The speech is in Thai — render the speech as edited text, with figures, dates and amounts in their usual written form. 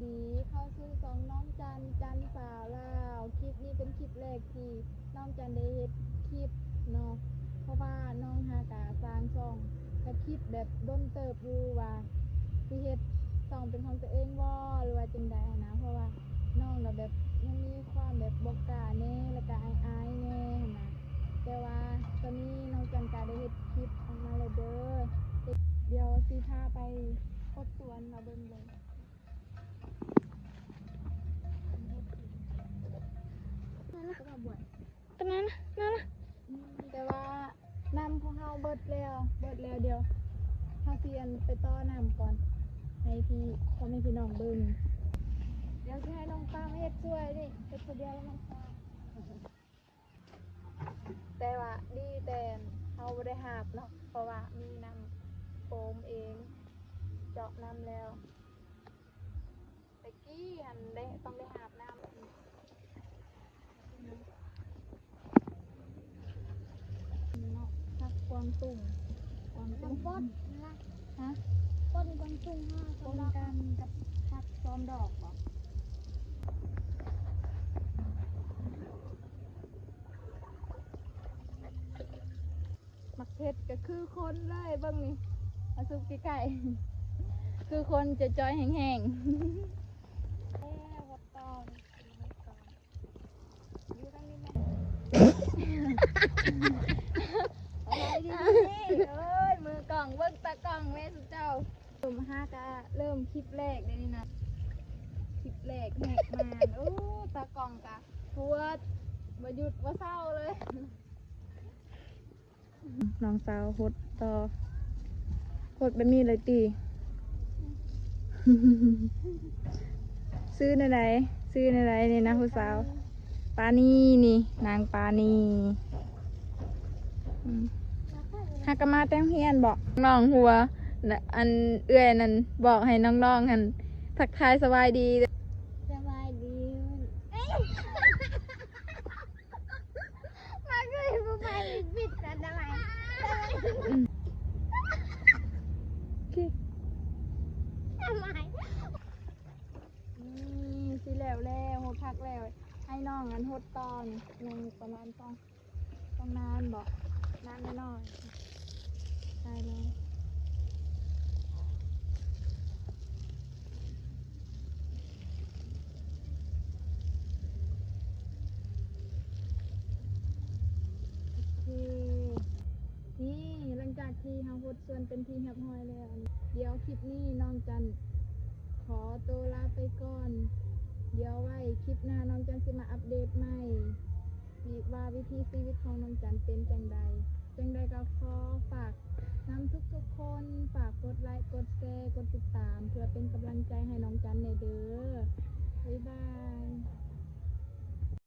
ดีเข้าสู่สองน้องจันสาวลาวคลิปนี้เป็นคลิปแรกที่น้องจันได้เฮ็ดคลิปเนาะเพราะว่าน้องหากะสร้างช่องก็คิดแบบด้นเติบอยู่ว่าสิเฮ็ดช่องเป็นของตัวเองบ่หรือว่าจังใดนะเพราะว่าน้องก็แบบยังมีความแบบบ่กล้าแน่แล้วก็อายๆแน่นะแต่ว่าตอนนี้น้องจันก็ได้เฮ็ดคลิปออกมาแล้วเด้อเดี๋ยวสิพาไปพบสวนมาเบิ่งเลยตรงนั้นนั่นนะแต่ว่าน้ำของเฮาเบิดแล้วเดี๋ยวเฮาเซียนไปต้อน้ำก่อนให้พี่พ่อแม่พี่น้องเบิ่งเดี๋ยวจะให้น้องตามเฮ็ดช่วยดิเฮ็ดคนเดียวแล้วน้องตามแต่ว่าดีแต่เฮาบ่ได้หาบเนาะเพราะว่ามีน้ำโฟมเองเจาะน้ำแล้วตะกี้หันได้ต้องได้หาบน้ำเนาะพักกวางตุ้งป้นนะ ฮะ ป้นกวางตุ้งห้า ปนกันกับพักซ้อมดอกบ่มักเพชรก็คือคนเลยเบิ่งนี่มาซุปไก่คือคนจะจอยแห้งๆวัดตอนอยู่ทางนี้ไหมอะไรดีเอ้ยมือกล่องเบิ่งตากล่องแม่สุเจ้าผมฮากะเริ่มคลิปแรกเลยนี่นะคลิปแรกแหกมานโอ้ตากล่องกะปวดบ่หยุดบ่เศร้าเลยน้องสาวหดต่อหดแบบนี้เลยตี ซื้อในไหนนี่นะผู้สาวปานีนี่นางปานีหากมาแต้งเฮียนบอกน้องหัวน่ะอันเอื้อยนั่นบอกให้น้องๆหันทักทายสบายดี สบายดีมาก็อยู่ผู้ชายปิดกันทำไมทำไม นี่สิแล้วหดพักแล้วให้น้องอันหดตอนยังประมาณต้องนานบอกนานน้อยๆใช่เลยโอเคนี่หลังจากที่เฮาหดส่วนเป็นที่เรียบร้อยแล้ว เดี๋ยวคลิปนี้น้องจันขอตัวลาไปก่อน เดี๋ยวไว้คลิปหน้าน้องจันสิมาอัปเดตใหม่ว่าวิธีชีวิตของน้องจันเป็นจังใดก็ขอฝากนำทุกคนฝากกดไลค์กดแชร์กดติดตามเพื่อเป็นกำลังใจให้น้องจันในเด้อบ๊ายบาย